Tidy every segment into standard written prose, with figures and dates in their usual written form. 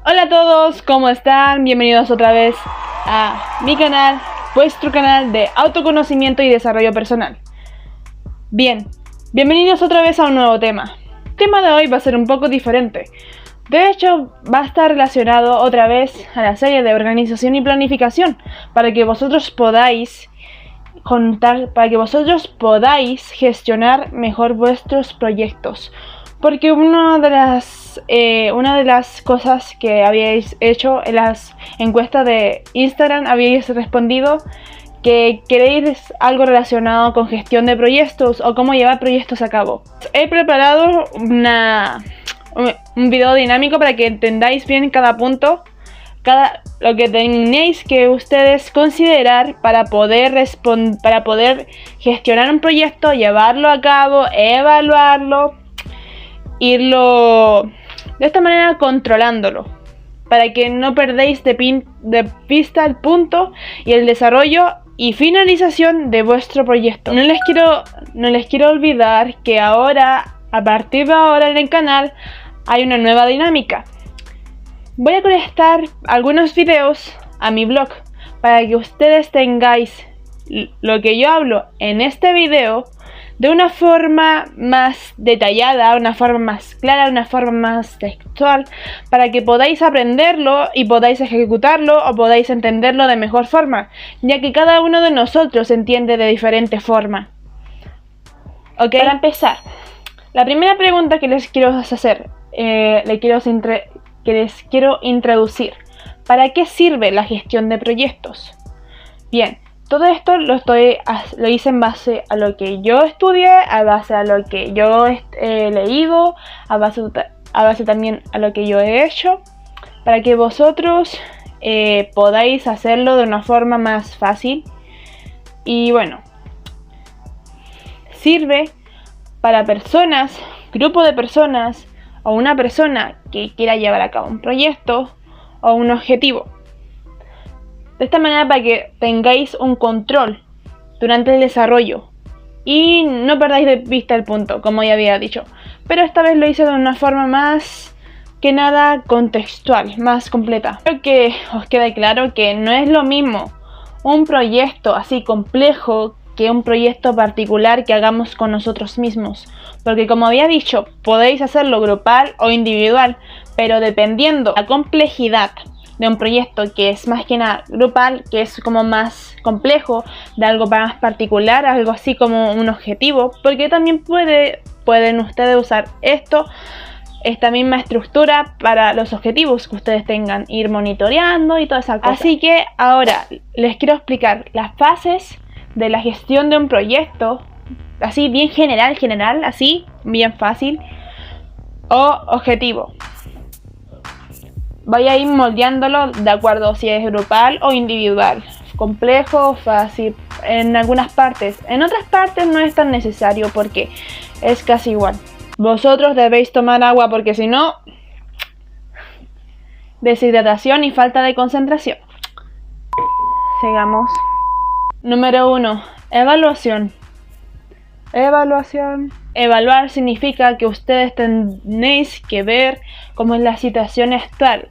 Hola a todos, ¿cómo están? Bienvenidos otra vez a mi canal, vuestro canal de autoconocimiento y desarrollo personal. Bien, bienvenidos otra vez a un nuevo tema. El tema de hoy va a ser un poco diferente. De hecho, va a estar relacionado otra vez a la serie de organización y planificación, para que vosotros podáis gestionar mejor vuestros proyectos. Porque una de las cosas que habíais hecho en las encuestas de Instagram, habíais respondido que queréis algo relacionado con gestión de proyectos o cómo llevar proyectos a cabo. He preparado un video dinámico para que entendáis bien cada punto, lo que tenéis que ustedes considerar para poder gestionar un proyecto, llevarlo a cabo, evaluarlo, irlo de esta manera controlándolo, para que no perdáis de vista el punto y el desarrollo y finalización de vuestro proyecto. No les quiero olvidar que ahora, a partir de ahora en el canal, hay una nueva dinámica. Voy a conectar algunos videos a mi blog para que ustedes tengáis lo que yo hablo en este video de una forma más detallada, una forma más clara, una forma más textual, para que podáis aprenderlo y podáis ejecutarlo o podáis entenderlo de mejor forma, ya que cada uno de nosotros entiende de diferente forma. ¿Ok? Para empezar, la primera pregunta que les quiero hacer, que les quiero introducir: ¿para qué sirve la gestión de proyectos? Bien, todo esto lo hice en base a lo que yo estudié, a base a lo que yo he leído, a base también a lo que yo he hecho, para que vosotros podáis hacerlo de una forma más fácil. Y bueno, sirve para personas, grupo de personas o una persona que quiera llevar a cabo un proyecto o un objetivo. De esta manera, para que tengáis un control durante el desarrollo y no perdáis de vista el punto, como ya había dicho. Pero esta vez lo hice de una forma más que nada contextual, más completa. Creo que os quede claro que no es lo mismo un proyecto así complejo que un proyecto particular que hagamos con nosotros mismos. Porque, como había dicho, podéis hacerlo grupal o individual, pero dependiendo de la complejidad de un proyecto que es más que nada grupal, que es como más complejo, de algo más particular, algo así como un objetivo, porque también pueden ustedes usar esta misma estructura para los objetivos que ustedes tengan, ir monitoreando y toda esa cosa. Así que ahora les quiero explicar las fases de la gestión de un proyecto, así bien general, así bien fácil, o objetivo. Voy a ir moldeándolo de acuerdo si es grupal o individual, complejo o fácil en algunas partes. En otras partes no es tan necesario porque es casi igual. Vosotros debéis tomar agua porque si no, deshidratación y falta de concentración. Sigamos. Número 1. Evaluación. Evaluar significa que ustedes tenéis que ver cómo es la situación actual.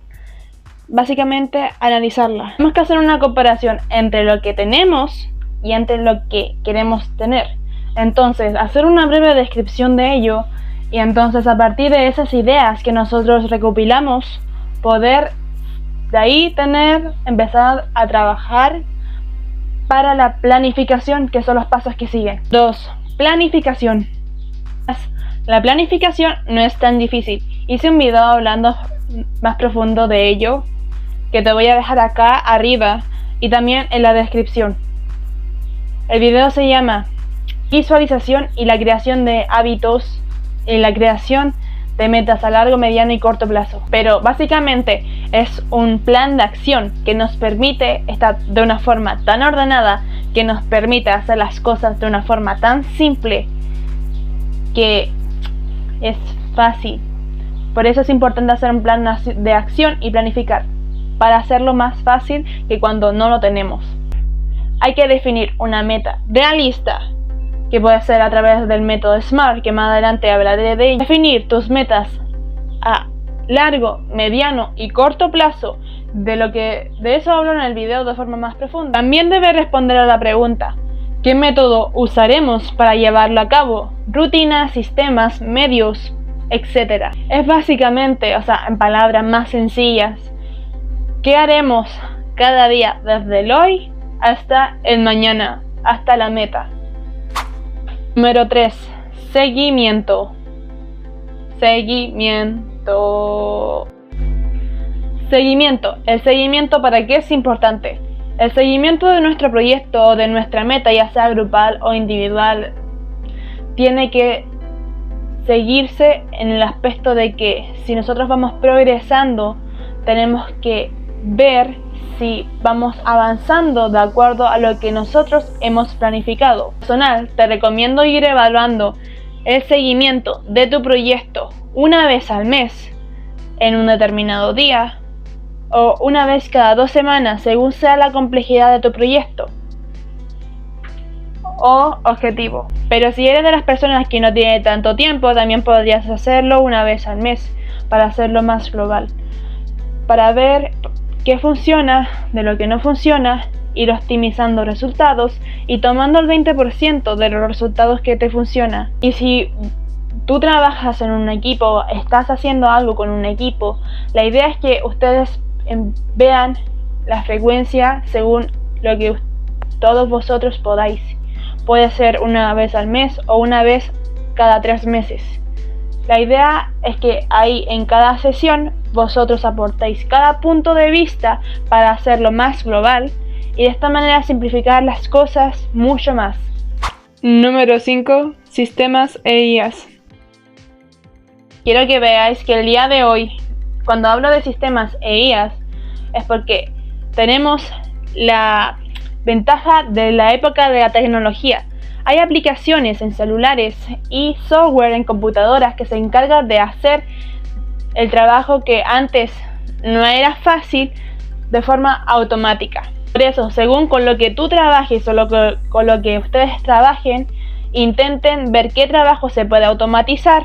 Básicamente, analizarla. Tenemos que hacer una comparación entre lo que tenemos y entre lo que queremos tener. Entonces, hacer una breve descripción de ello, y entonces a partir de esas ideas que nosotros recopilamos, poder de ahí empezar a trabajar para la planificación, que son los pasos que siguen. 2. Planificación. La planificación no es tan difícil. Hice un video hablando más profundo de ello, que te voy a dejar acá arriba y también en la descripción. El video se llama Visualización y la creación de hábitos y la creación de metas a largo, mediano y corto plazo. Pero básicamente es un plan de acción que nos permite estar de una forma tan ordenada, que nos permite hacer las cosas de una forma tan simple, que es fácil. Por eso es importante hacer un plan de acción y planificar, para hacerlo más fácil que cuando no lo tenemos. Hay que definir una meta realista, que puede ser a través del método SMART, que más adelante hablaré de ello. Definir tus metas a largo, mediano y corto plazo, de eso hablo en el video de forma más profunda. También debe responder a la pregunta: ¿qué método usaremos para llevarlo a cabo? Rutinas, sistemas, medios, etc. Es básicamente, en palabras más sencillas, ¿qué haremos cada día desde el hoy hasta el mañana, hasta la meta? Número 3. Seguimiento. El seguimiento, ¿para qué es importante? El seguimiento de nuestro proyecto o de nuestra meta, ya sea grupal o individual, tiene que seguirse en el aspecto de que si nosotros vamos progresando, tenemos que ver si vamos avanzando de acuerdo a lo que nosotros hemos planificado. Personal, te recomiendo ir evaluando el seguimiento de tu proyecto una vez al mes, en un determinado día, o una vez cada 2 semanas, según sea la complejidad de tu proyecto o objetivo. Pero si eres de las personas que no tiene tanto tiempo, también podrías hacerlo una vez al mes, para hacerlo más global, para ver qué funciona, de lo que no funciona, ir optimizando resultados y tomando el 20% de los resultados que te funciona. Y si tú trabajas en un equipo, estás haciendo algo con un equipo, la idea es que ustedes vean la frecuencia según lo que todos vosotros podáis. Puede ser una vez al mes o una vez cada 3 meses. La idea es que ahí en cada sesión vosotros aportéis cada punto de vista para hacerlo más global y de esta manera simplificar las cosas mucho más. Número 5. Sistemas e IAs. Quiero que veáis que el día de hoy, cuando hablo de sistemas e IAs, es porque tenemos la ventaja de la época de la tecnología. Hay aplicaciones en celulares y software en computadoras que se encargan de hacer el trabajo que antes no era fácil de forma automática. Por eso, según con lo que tú trabajes o con lo que ustedes trabajen, intenten ver qué trabajo se puede automatizar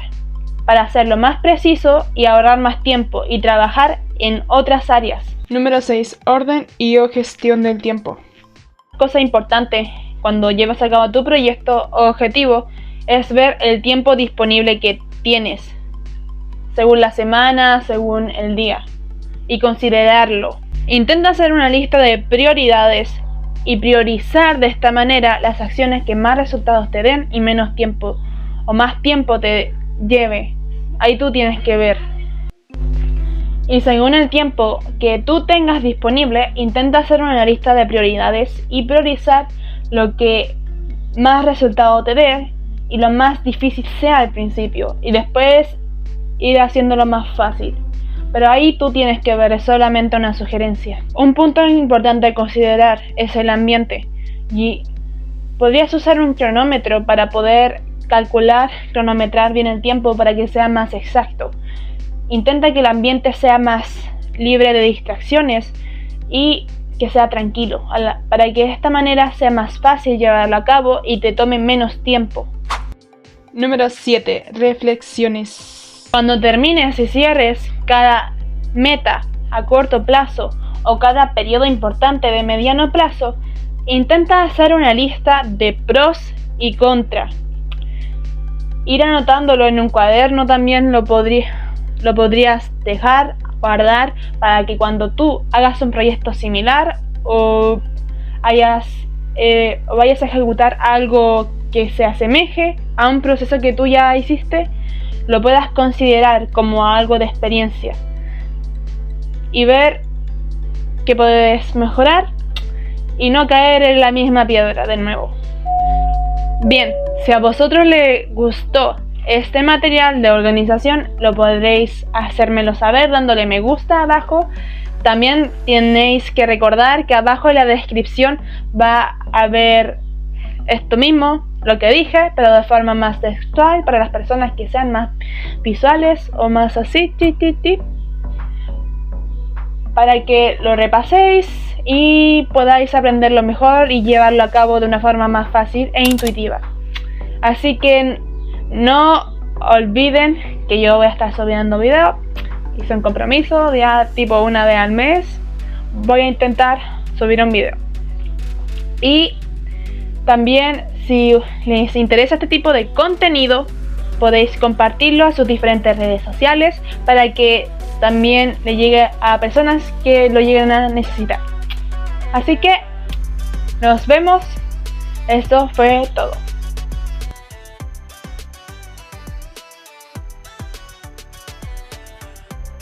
para hacerlo más preciso y ahorrar más tiempo y trabajar en otras áreas. Número 6. Orden y o gestión del tiempo. Cosa importante cuando llevas a cabo tu proyecto o objetivo es ver el tiempo disponible que tienes, según la semana, según el día, y considerarlo. Intenta hacer una lista de prioridades y priorizar de esta manera las acciones que más resultados te den y menos tiempo o más tiempo te lleve. Ahí tú tienes que ver. Y según el tiempo que tú tengas disponible, intenta hacer una lista de prioridades y priorizar lo que más resultado te dé y lo más difícil sea al principio y después ir haciéndolo más fácil. Pero ahí tú tienes que ver, es solamente una sugerencia. Un punto importante a considerar es el ambiente y podrías usar un cronómetro para poder cronometrar bien el tiempo para que sea más exacto. Intenta que el ambiente sea más libre de distracciones y que sea tranquilo, para que de esta manera sea más fácil llevarlo a cabo y te tome menos tiempo. Número 7. Reflexiones. Cuando termines y cierres cada meta a corto plazo o cada periodo importante de mediano plazo, intenta hacer una lista de pros y contra. Ir anotándolo en un cuaderno también lo podrías dejar, guardar, para que cuando tú hagas un proyecto similar o vayas a ejecutar algo que se asemeje a un proceso que tú ya hiciste, lo puedas considerar como algo de experiencia y ver que puedes mejorar y no caer en la misma piedra de nuevo. Bien, si a vosotros les gustó este material de organización, lo podréis hacérmelo saber dándole me gusta abajo. También tenéis que recordar que abajo en la descripción va a haber esto mismo, lo que dije, pero de forma más textual para las personas que sean más visuales o más así, para que lo repaséis y podáis aprenderlo mejor y llevarlo a cabo de una forma más fácil e intuitiva. Así que no olviden que yo voy a estar subiendo videos hice un compromiso, ya tipo una vez al mes voy a intentar subir un video. Y también, si les interesa este tipo de contenido, podéis compartirlo a sus diferentes redes sociales para que también le llegue a personas que lo lleguen a necesitar. Así que nos vemos. Esto fue todo.